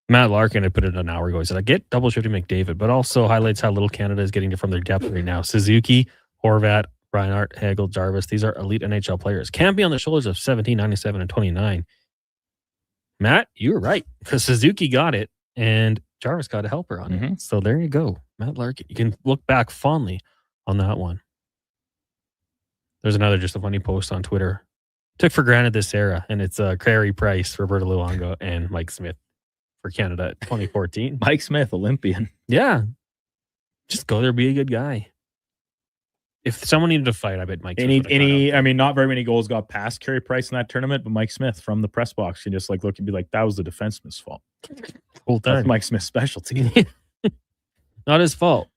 S1: Matt Larkin had put it an hour ago. He said, I get double shifting McDavid, but also highlights how little Canada is getting from their depth right now. Suzuki, Horvat, Reinhart, Hagel, Jarvis. These are elite NHL players. Can't be on the shoulders of 17, 97, and 29. Matt, you were right because Suzuki got it and Jarvis got a helper on it. So there you go. Matt Larkin. You can look back fondly on that one. There's another just a funny post on Twitter. Took for granted this era, and it's Carey Price, Roberto Luongo, and Mike Smith for Canada 2014.
S2: Mike Smith, Olympian.
S1: Yeah. Just go there, be a good guy. If someone needed to fight, I bet Mike Smith.
S2: I mean, not very many goals got past Carey Price in that tournament, but Mike Smith from the press box can just look and be like, that was the defenseman's fault.
S1: Whole time.
S2: That's Mike Smith's specialty.
S1: Not his fault.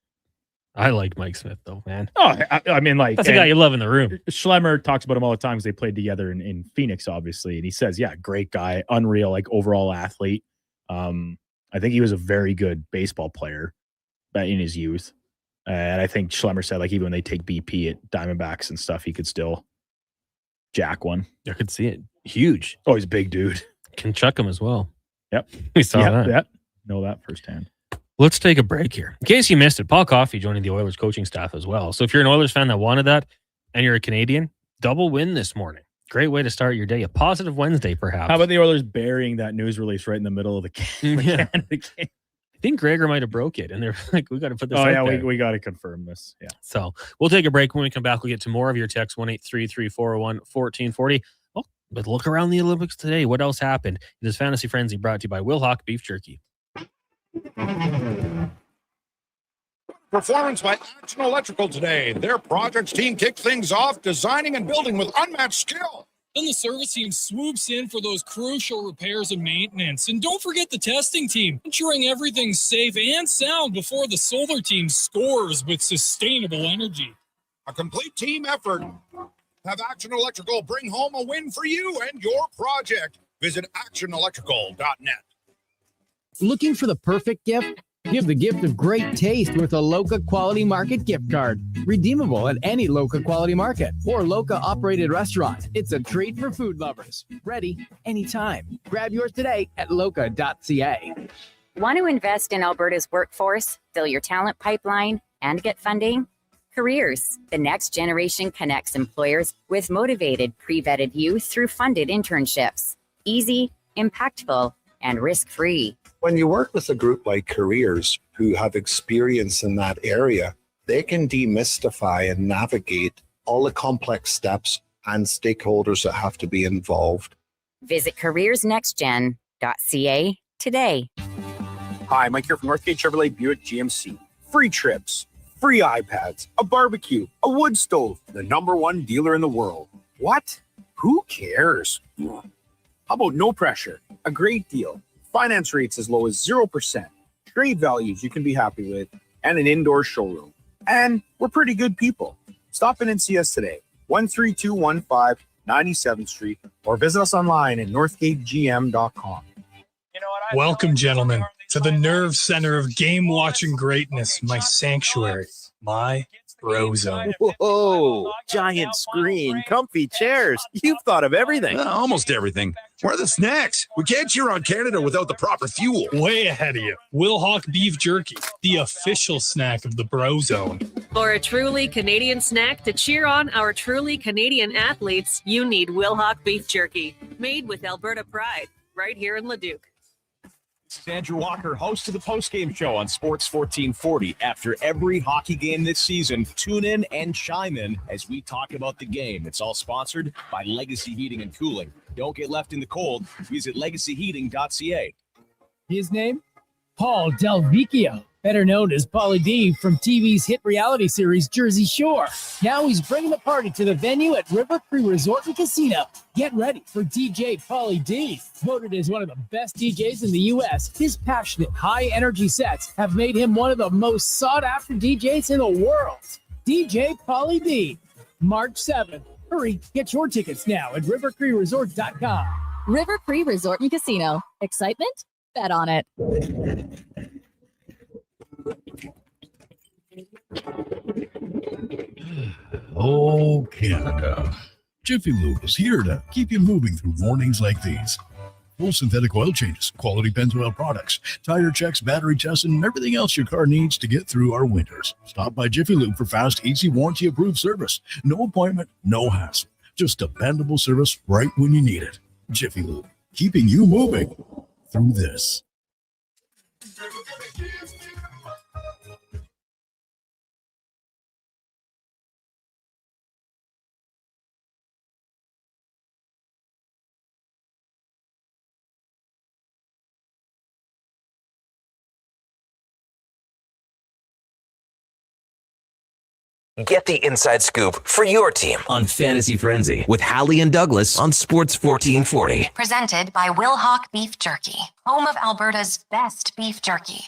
S1: I like Mike Smith though, man.
S2: Oh, I mean, like
S1: that's the guy you love in the room.
S2: Schlemmer talks about him all the time because they played together in Phoenix, obviously, and he says, "Yeah, great guy, unreal, like overall athlete." I think he was a very good baseball player in his youth, and I think Schlemmer said, like, even when they take BP at Diamondbacks and stuff, he could still jack one.
S1: I could see it. Huge.
S2: Oh, he's a big dude.
S1: Can chuck him as well.
S2: Yep,
S1: we saw that.
S2: Yep. Know that firsthand.
S1: Let's take a break here. In case you missed it, Paul Coffey joining the Oilers coaching staff as well. So if you're an Oilers fan that wanted that and you're a Canadian, double win this morning. Great way to start your day. A positive Wednesday, perhaps.
S2: How about the Oilers burying that news release right in the middle of the Canada game?
S1: I think Gregor might have broke it, and they're like, we got to put this out there.
S2: We got to confirm this. Yeah.
S1: So we'll take a break. When we come back, we'll get to more of your texts, 1-833-401-1440. Oh, but look around the Olympics today. What else happened? It is Fantasy Frenzy brought to you by Will Hawk Beef Jerky.
S19: Performance by Action Electrical today. Their projects team kicked things off, designing and building with unmatched skill.
S20: Then the service team swoops in for those crucial repairs and maintenance. And don't forget the testing team, ensuring everything's safe and sound before the solar team scores with sustainable energy.
S19: A complete team effort. Have Action Electrical bring home a win for you and your project. Visit actionelectrical.net.
S7: Looking for the perfect gift? Give the gift of great taste with a Loca Quality Market gift card. Redeemable at any Loca Quality Market or Loca operated restaurant. It's a treat for food lovers. Ready anytime. Grab yours today at loca.ca.
S21: Want to invest in Alberta's workforce, fill your talent pipeline, and get funding? Careers. The next generation connects employers with motivated, pre-vetted youth through funded internships. Easy, impactful, and risk-free.
S22: When you work with a group like Careers who have experience in that area, they can demystify and navigate all the complex steps and stakeholders that have to be involved.
S21: Visit careersnextgen.ca today.
S8: Hi, Mike here from Northgate Chevrolet Buick GMC. Free trips, free iPads, a barbecue, a wood stove, the #1 dealer in the world. What? Who cares? How about no pressure, a great deal, finance rates as low as 0%, trade values you can be happy with, and an indoor showroom. And we're pretty good people. Stop in and see us today. 13215 97th Street, or visit us online at northgategm.com.
S12: Welcome, gentlemen, to the nerve center of game-watching greatness, my sanctuary, my Bro Zone.
S10: Whoa, giant screen, comfy chairs. You've thought of everything.
S19: Almost everything. Where are the snacks? We can't cheer on Canada without the proper fuel.
S12: Way ahead of you. Will Hawk Beef Jerky, the official snack of the Bro Zone.
S6: For a truly Canadian snack to cheer on our truly Canadian athletes, you need Will Hawk Beef Jerky, made with Alberta pride, right here in Leduc.
S3: This is Andrew Walker, host of the postgame show on Sports 1440. After every hockey game this season, tune in and chime in as we talk about the game. It's all sponsored by Legacy Heating and Cooling. Don't get left in the cold. Visit legacyheating.ca.
S7: His name? Paul Del Vecchio, better known as Pauly D from TV's hit reality series Jersey Shore. Now he's bringing the party to the venue at River Cree Resort and Casino. Get ready for DJ Pauly D. Voted as one of the best DJs in the U.S., his passionate, high-energy sets have made him one of the most sought-after DJs in the world. DJ Pauly D, March 7th. Hurry, get your tickets now at rivercreeresort.com.
S4: River Cree Resort and Casino. Excitement? Bet on it.
S23: Oh, Canada. Jiffy Lube is here to keep you moving through mornings like these. Full synthetic oil changes, quality Pennzoil products, tire checks, battery tests, and everything else your car needs to get through our winters. Stop by Jiffy Lube for fast, easy, warranty-approved service. No appointment, no hassle. Just dependable service right when you need it. Jiffy Lube, keeping you moving through this.
S17: Get the inside scoop for your team on Fantasy Frenzy with Halley and Douglas on Sports 1440.
S18: Presented by Will Hawk Beef Jerky, home of Alberta's best beef jerky.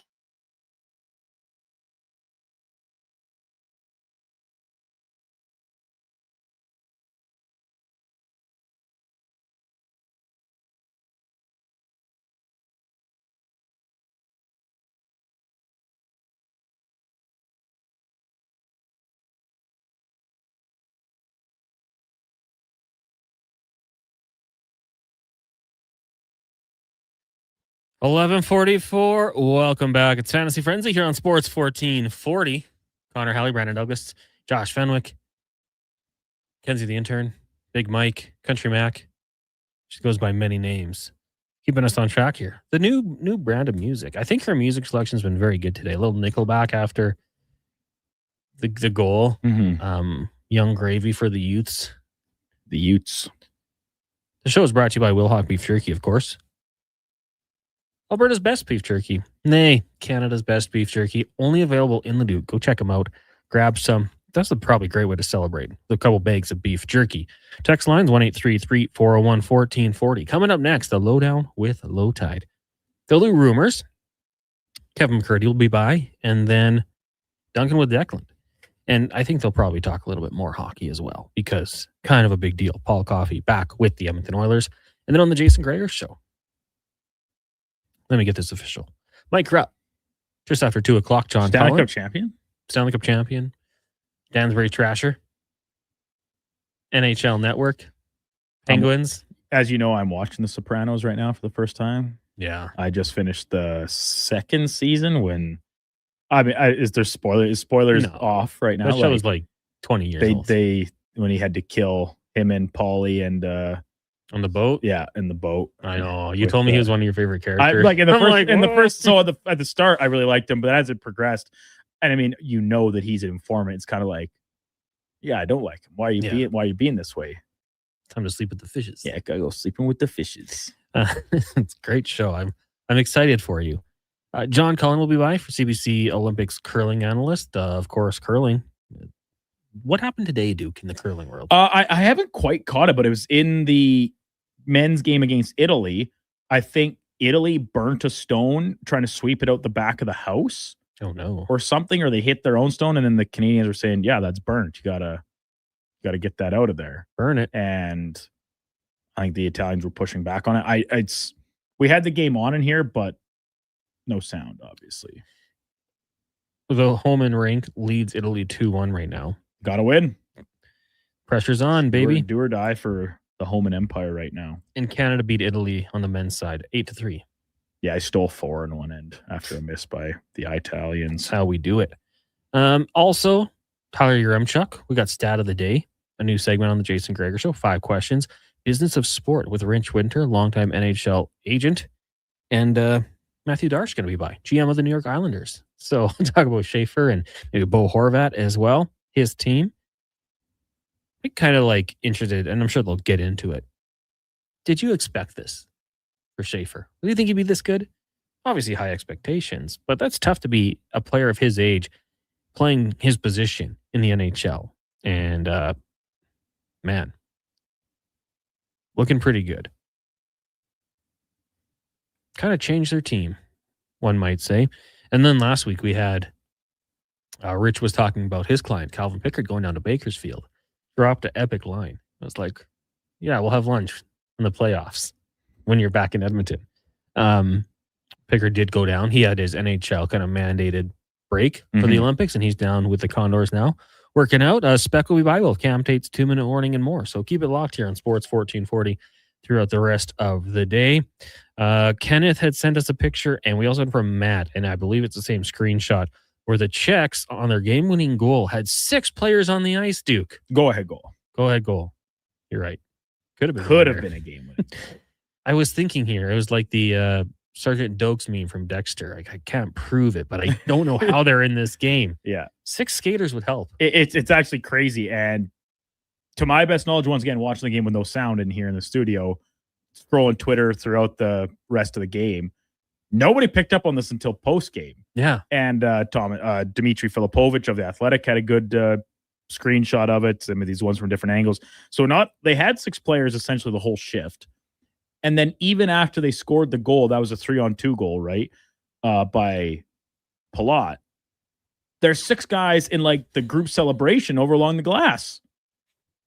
S1: $11:44. Welcome back. It's Fantasy Frenzy here on Sports 1440. Connor Halley, Brandon Douglas, Josh Fenwick, Kenzie the intern, Big Mike, Country Mac. She goes by many names. Keeping us on track here. The new brand of music. I think her music selection's been very good today. A little Nickelback after the goal. Young Gravy for the youths.
S2: The Utes.
S1: The show is brought to you by Will Hawk Beef Jerky, of course. Alberta's best beef jerky. Nay, Canada's best beef jerky. Only available in Leduc. Go check them out. Grab some. That's probably a great way to celebrate. A couple bags of beef jerky. Text lines 1-833-401-1440. Coming up next, the lowdown with Low Tide. They'll do rumors. Kevin McCurdy will be by. And then Duncan with Declan. And I think they'll probably talk a little bit more hockey as well. Because kind of a big deal. Paul Coffey back with the Edmonton Oilers. And then on the Jason Greger show. Let me get this official. Mike Rupp, just after 2 o'clock. John
S2: Stanley
S1: Cullen,
S2: Cup champion.
S1: Stanley Cup champion. Dansbury Trasher. NHL Network. Penguins.
S2: As you know, I'm watching The Sopranos right now for the first time.
S1: Yeah.
S2: I just finished the second season when, is there spoilers? Spoilers off right now?
S1: That show was like 20 years old.
S2: When he had to kill him and Paulie and,
S1: on the boat?
S2: Yeah, in the boat.
S1: I know. You told me he was one of your favorite characters.
S2: At the start, I really liked him, but as it progressed, and I mean, you know that he's an informant. It's kind of like, yeah, I don't like him. Why are you being this way?
S1: Time to sleep with the fishes.
S2: Yeah, gotta go sleeping with the fishes.
S1: It's a great show. I'm excited for you. John Cullen will be by for CBC Olympics curling analyst. Of course, curling. What happened today, Duke, in the curling world?
S2: I haven't quite caught it, but it was in the men's game against Italy. I think Italy burnt a stone trying to sweep it out the back of the house.
S1: Oh no.
S2: Or something, or they hit their own stone, and then the Canadians were saying, yeah, that's burnt. You gotta Got to get that out of there.
S1: Burn it.
S2: And I think the Italians were pushing back on it. We had the game on in here, but no sound, obviously.
S1: The home and rink leads Italy 2-1 right now.
S2: Got to win.
S1: Pressure's on, baby.
S2: Do or die for the home and empire right now.
S1: And Canada beat Italy on the men's side, 8-3.
S2: Yeah, I stole 4 in one end after a miss by the Italians.
S1: That's how we do it. Also, Tyler Yaremchuk, we got Stat of the Day, a new segment on the Jason Gregor Show. 5 questions. Business of Sport with Rich Winter, longtime NHL agent. And Matthew Darsh going to be by, GM of the New York Islanders. So talk about Schaefer and maybe Bo Horvat as well, his team. I'm kind of like interested, and I'm sure they'll get into it. Did you expect this for Schaefer? Do you think he'd be this good? Obviously high expectations, but that's tough to be a player of his age playing his position in the NHL. And man, looking pretty good. Kind of changed their team, one might say. And then last week we had Rich was talking about his client, Calvin Pickard, going down to Bakersfield. Dropped an epic line. I was like, yeah, we'll have lunch in the playoffs when you're back in Edmonton. Pickard did go down. He had his NHL kind of mandated break for the Olympics, and he's down with the Condors now. Working out. Spec will be by with Cam Tate's 2-minute warning and more. So keep it locked here on Sports 1440 throughout the rest of the day. Kenneth had sent us a picture, and we also had from Matt, and I believe it's the same screenshot, where the Czechs on their game-winning goal had 6 players on the ice, Duke.
S2: Go ahead goal.
S1: You're right. Could have been
S2: a game winning.
S1: I was thinking here, it was like the Sergeant Dokes meme from Dexter. Like, I can't prove it, but I don't know how they're in this game.
S2: Yeah.
S1: 6 skaters would help.
S2: It's actually crazy. And to my best knowledge, once again, watching the game with no sound in here in the studio, scrolling Twitter throughout the rest of the game, nobody picked up on this until post game.
S1: Yeah.
S2: And Dmitry Filipovich of The Athletic had a good screenshot of it. I mean, these ones from different angles. So they had 6 players essentially the whole shift. And then even after they scored the goal, that was a 3-on-2 goal, right? By Palat. There's 6 guys in like the group celebration over along the glass.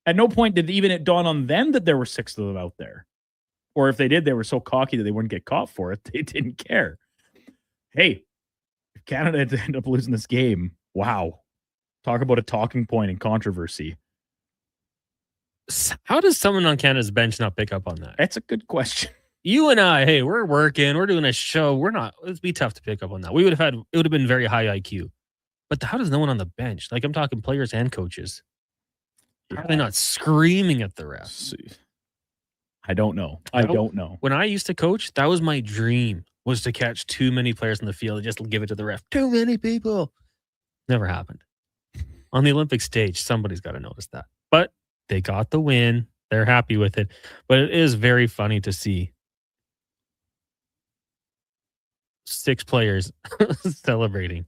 S2: At no point did even it dawn on them that there were 6 of them out there. Or if they did, they were so cocky that they wouldn't get caught for it. They didn't care. Hey, if Canada had to end up losing this game, wow. Talk about a talking point in controversy.
S1: How does someone on Canada's bench not pick up on that?
S2: That's a good question.
S1: You and I, hey, we're working, we're doing a show. It'd be tough to pick up on that. It would have been very high IQ. But how does no one on the bench? Like, I'm talking players and coaches. How are they not screaming at the refs?
S2: I don't know. I don't know.
S1: When I used to coach, that was my dream, was to catch too many players in the field and just give it to the ref. Too many people. Never happened. On the Olympic stage, somebody's got to notice that. But they got the win. They're happy with it. But it is very funny to see 6 players celebrating.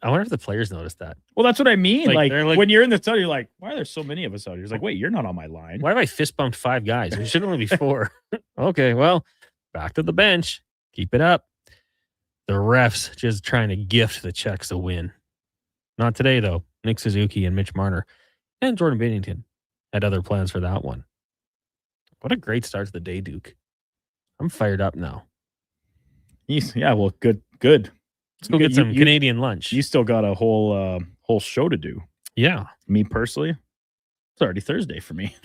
S1: I wonder if the players noticed that.
S2: Well, that's what I mean. Like when you're in the study, you're like, why are there so many of us out here? It's like, wait, you're not on my line.
S1: Why have I fist bumped 5 guys? There should only be 4. Okay, well, back to the bench. Keep it up. The refs just trying to gift the Czechs a win. Not today, though. Nick Suzuki and Mitch Marner and Jordan Binnington had other plans for that one. What a great start to the day, Duke. I'm fired up now.
S2: Yeah, well, good.
S1: Let's go get some Canadian lunch.
S2: You still got a whole show to do.
S1: Yeah.
S2: Me personally, it's already Thursday for me.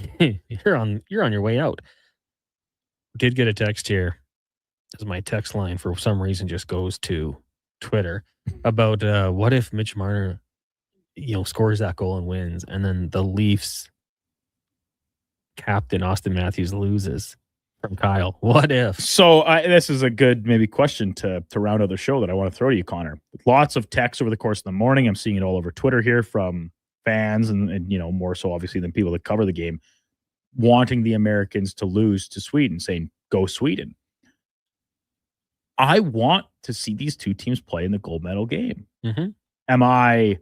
S1: You're on your way out. Did get a text here, as my text line for some reason just goes to Twitter, about what if Mitch Marner, scores that goal and wins, and then the Leafs captain Austin Matthews loses. From Kyle. What if?
S2: So this is a good maybe question to round out the show that I want to throw to you, Connor. Lots of texts over the course of the morning. I'm seeing it all over Twitter here from fans and more so obviously than people that cover the game, wanting the Americans to lose to Sweden, saying, go Sweden. I want to see these 2 teams play in the gold medal game.
S1: Mm-hmm.
S2: Am I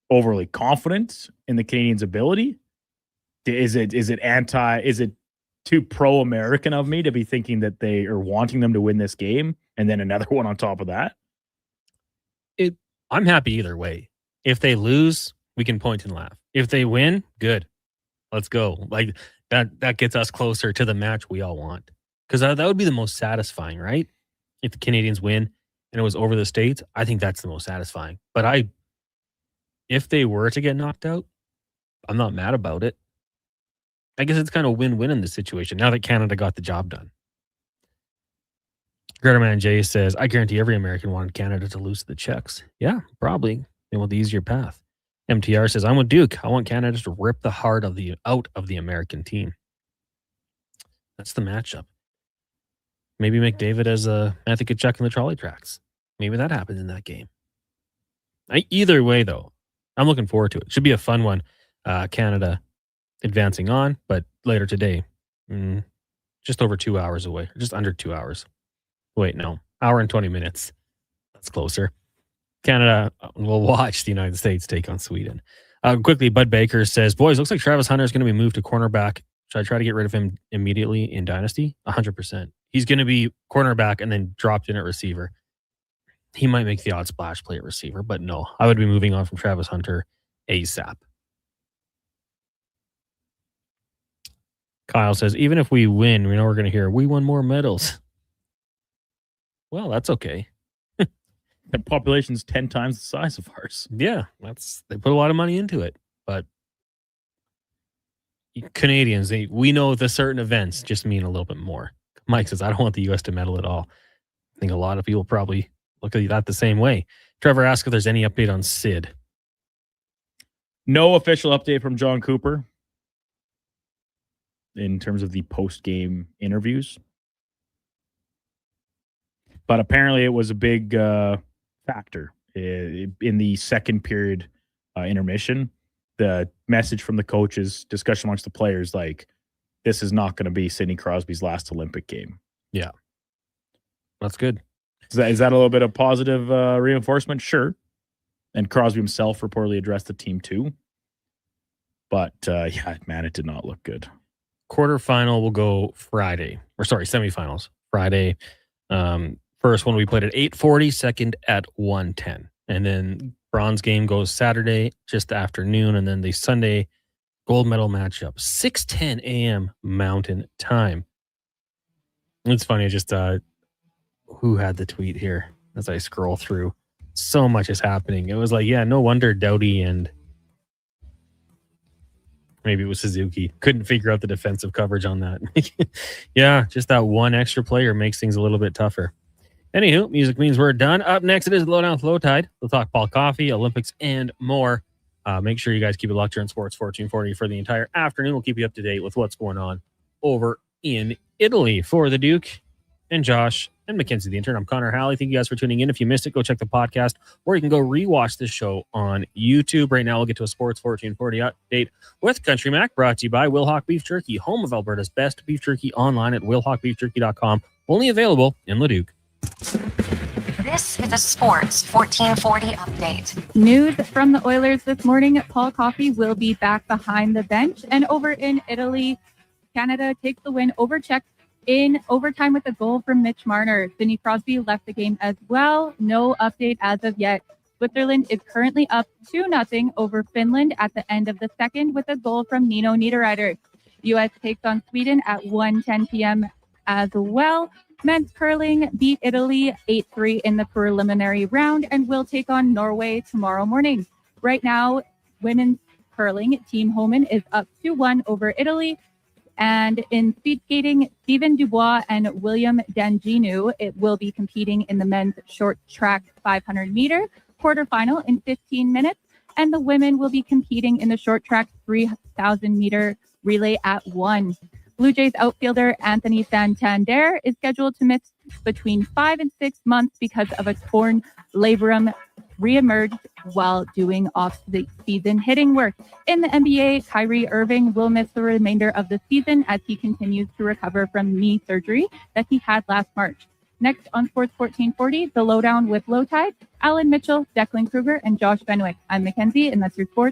S2: overly confident in the Canadians' ability? Is it too pro-American of me to be thinking that they are wanting them to win this game and then another one on top of that?
S1: I'm happy either way. If they lose, we can point and laugh. If they win, good. Let's go. Like that gets us closer to the match we all want. Because that would be the most satisfying, right? If the Canadians win and it was over the States, I think that's the most satisfying. But if they were to get knocked out, I'm not mad about it. I guess it's kind of win-win in this situation now that Canada got the job done. Gretaman J says, I guarantee every American wanted Canada to lose the Czechs. Yeah, probably. They want the easier path. MTR says, I'm with Duke. I want Canada to rip the heart out of the American team. That's the matchup. Maybe McDavid as a Matthew Tkachuk in the trolley tracks. Maybe that happens in that game. Either way, though, I'm looking forward to it. Should be a fun one. Canada advancing on, but later today, just over 2 hours away, just under 2 hours. Wait, no, hour and 20 minutes. That's closer. Canada will watch the United States take on Sweden. Quickly, Bud Baker says, boys, looks like Travis Hunter is going to be moved to cornerback. Should I try to get rid of him immediately in Dynasty? 100%. He's going to be cornerback and then dropped in at receiver. He might make the odd splash play at receiver, but no, I would be moving on from Travis Hunter ASAP. Kyle says, even if we win, we know we're going to hear, we won more medals. Well, that's okay.
S2: The population's 10 times the size of ours.
S1: Yeah, they put a lot of money into it. But Canadians, we know the certain events just mean a little bit more. Mike says, I don't want the U.S. to medal at all. I think a lot of people probably look at that the same way. Trevor asks if there's any update on Sid.
S2: No official update from John Cooper in terms of the post-game interviews. But apparently it was a big factor in the second period intermission. The message from the coaches, discussion amongst the players, like, this is not going to be Sidney Crosby's last Olympic game.
S1: Yeah. That's good.
S2: Is that a little bit of positive reinforcement? Sure. And Crosby himself reportedly addressed the team too. But, yeah, man, it did not look good.
S1: Quarterfinal will go Friday. Semifinals. Friday. First one we played at 8:40, second at 1:10. And then bronze game goes Saturday, just afternoon. And then the Sunday gold medal matchup, 6:10 a.m. Mountain Time. It's funny, just who had the tweet here as I scroll through. So much is happening. It was like, yeah, no wonder Doughty and maybe it was Suzuki couldn't figure out the defensive coverage on that. Yeah, just that one extra player makes things a little bit tougher. Anywho, music means we're done. Up next, it is Lowdown with Low Tide. We'll talk Paul Coffey, Olympics, and more. Make sure you guys keep it locked here on Sports 1440 for the entire afternoon. We'll keep you up to date with what's going on over in Italy. For the Duke and Josh and Mackenzie, the intern, I'm Connor Halley. Thank you guys for tuning in. If you missed it, go check the podcast, or you can go rewatch this show on YouTube. Right now, we'll get to a Sports 1440 update with Country Mac, brought to you by Wilhauk Beef Jerky, home of Alberta's best beef jerky, online at wilhaukbeefjerky.com. Only available in Leduc.
S18: This is a Sports 1440 update.
S5: News from the Oilers this morning. Paul Coffey will be back behind the bench. And over in Italy, Canada takes the win over Czech in overtime with a goal from Mitch Marner. Sidney Crosby left the game as well. No update as of yet. Switzerland is currently up 2-0 over Finland at the end of the second with a goal from Nino Niederreiter. U.S. takes on Sweden at 1:10 p.m. as well. Men's curling beat Italy 8-3 in the preliminary round and will take on Norway tomorrow morning. Right now, women's curling, Team Homan is up 2-1 over Italy. And in speed skating, Stephen Dubois and William Danginu, it will be competing in the men's short track 500-meter quarterfinal in 15 minutes. And the women will be competing in the short track 3,000-meter relay at 1. Blue Jays outfielder Anthony Santander is scheduled to miss between 5 and 6 months because of a torn labrum, reemerged while doing off-season hitting work. In the NBA, Kyrie Irving will miss the remainder of the season as he continues to recover from knee surgery that he had last March. Next on Sports 1440, the Lowdown with Low Tide, Alan Mitchell, Declan Kruger, and Josh Fenwick. I'm Mackenzie, and that's your Sports